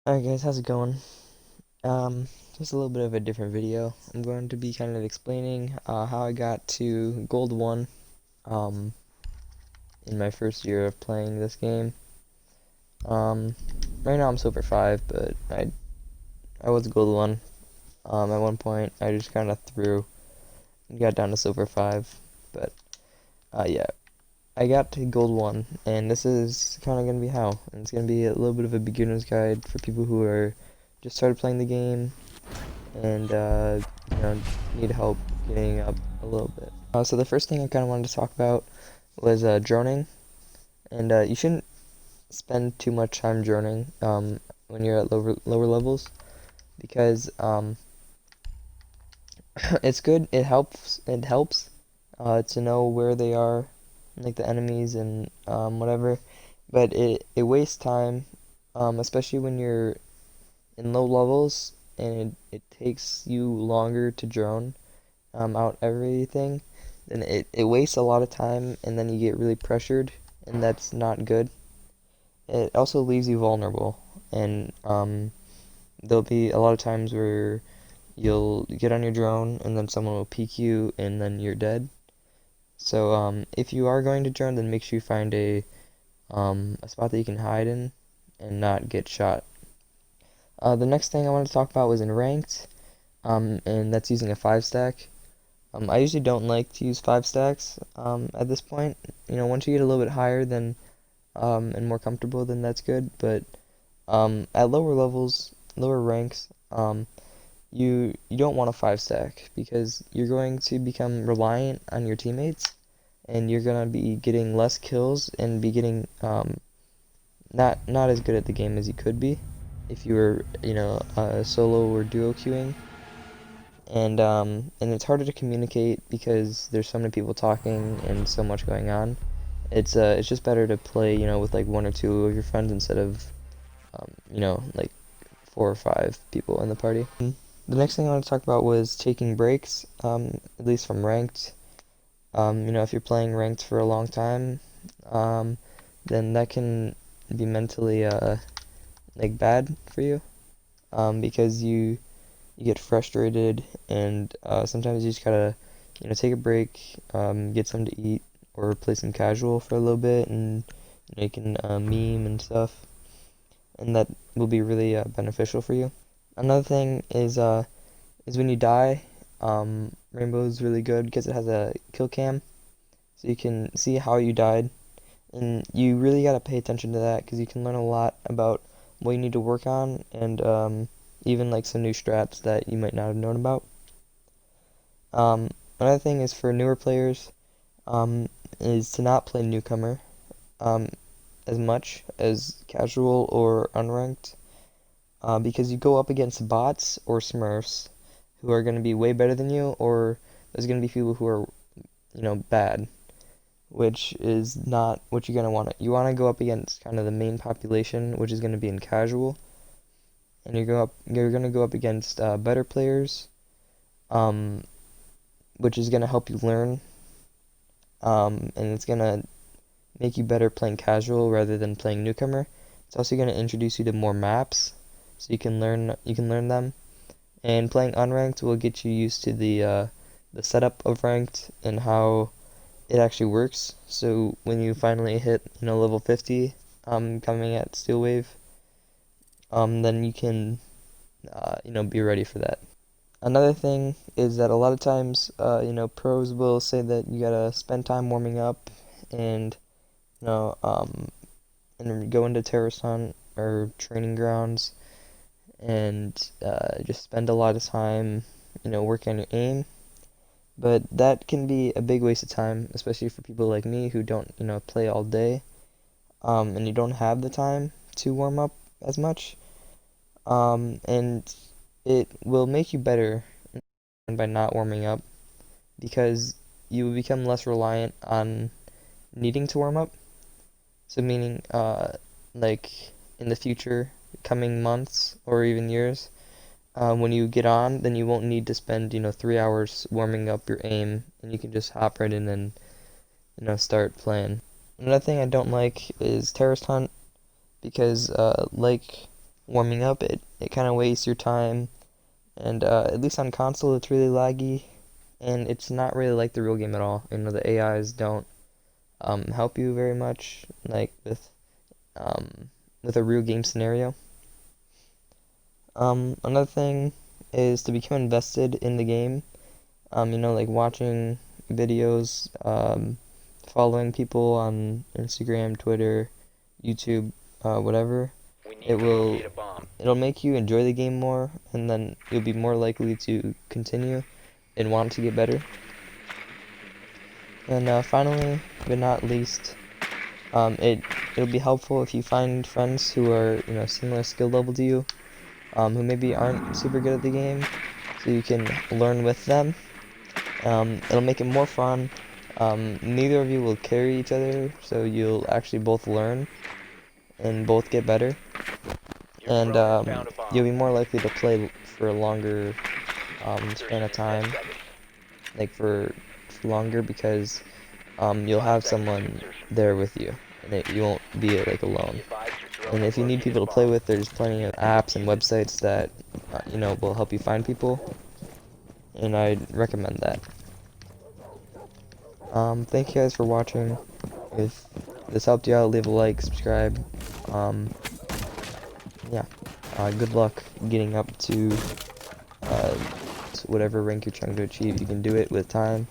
Alright guys, how's it going? Just a little bit of a different video. I'm going to be kind of explaining how I got to Gold 1 um, in my first year of playing this game. Um, right now I'm Silver 5, but I was Gold 1. At one point I just kind of threw and got down to Silver 5, but yeah, I got to Gold 1, and this is kind of going to be how. And it's going to be a little bit of a beginner's guide for people who are just started playing the game and you know, need help getting up a little bit. So the first thing I kind of wanted to talk about was droning, and you shouldn't spend too much time droning when you're at lower levels because it's good. It helps to know where they are, like the enemies and whatever, but it wastes time, especially when you're in low levels and it takes you longer to drone out everything, then it wastes a lot of time and then you get really pressured and that's not good. It also leaves you vulnerable and there'll be a lot of times where you'll get on your drone and then someone will peek you and then you're dead. So if you are going to drone, then make sure you find a spot that you can hide in and not get shot. The next thing I wanted to talk about was in ranked, and that's using a 5 stack. I usually don't like to use 5 stacks at this point. You know, once you get a little bit higher then and more comfortable, then that's good. But at lower levels, lower ranks, you don't want a 5 stack because you're going to become reliant on your teammates, and you're gonna be getting less kills and be getting not as good at the game as you could be if you were solo or duo queuing. And it's harder to communicate because there's so many people talking and so much going on. It's just better to play, with like one or two of your friends instead of like 4 or 5 people in the party. The next thing I want to talk about was taking breaks, at least from ranked. If you're playing ranked for a long time, um, then that can be mentally like bad for you, because you get frustrated and sometimes you just gotta take a break, get something to eat or play some casual for a little bit, and you can meme and stuff, and that will be really beneficial for you. Another thing is when you die, Rainbow is really good because it has a kill cam, so you can see how you died, and you really gotta pay attention to that because you can learn a lot about what you need to work on, and even like some new strats that you might not have known about. Um, Another thing is for newer players, um, is to not play newcomer um, as much as casual or unranked, because you go up against bots or smurfs who are going to be way better than you, or there's going to be people who are bad, which is not what you're going to want. You want to go up against kind of the main population, which is going to be in casual, and you're going to go up against better players, um, which is going to help you learn, and it's going to make you better playing casual rather than playing newcomer. It's also going to introduce you to more maps, so you can learn them. And playing unranked will get you used to the setup of ranked and how it actually works. So when you finally hit level 50, coming at Steel Wave, then you can be ready for that. Another thing is that a lot of times, pros will say that you gotta spend time warming up and, you know, um, and go into terrace hunt or training grounds and just spend a lot of time, working on your aim. But that can be a big waste of time, especially for people like me who don't, play all day, and you don't have the time to warm up as much. And it will make you better by not warming up because you will become less reliant on needing to warm up. So meaning, like in the future, coming months or even years, when you get on, then you won't need to spend 3 hours warming up your aim, and you can just hop right in and start playing. Another thing I don't like is terrorist hunt because like warming up, it kind of wastes your time. And at least on console, it's really laggy, and it's not really like the real game at all. You know, the AIs don't help you very much, like um, with a real game scenario. Another thing is to become invested in the game. You know, like watching videos, following people on Instagram, Twitter, YouTube, whatever. We need It to will locate a bomb. it'll make you enjoy the game more, and then you'll be more likely to continue and want to get better. And finally, but not least, it'll be helpful if you find friends who are, you know, similar skill level to you, who maybe aren't super good at the game, so you can learn with them. It'll make it more fun. Neither of you will carry each other, so you'll actually both learn and both get better. Your And drone has found a you'll bomb. be more likely to play for a longer span Insertion of in 10 time, seconds. like for longer, because you'll 5 have seconds to someone insertion. there with you, and you won't be like Be alone. advised your drone And has if you need located a people to play bomb. with, there's plenty of apps and websites that you know, will help you find people, and I'd recommend that. Thank you guys for watching. If this helped you out, leave a like, subscribe. Um, yeah. Good luck getting up to whatever rank you're trying to achieve. You can do it with time.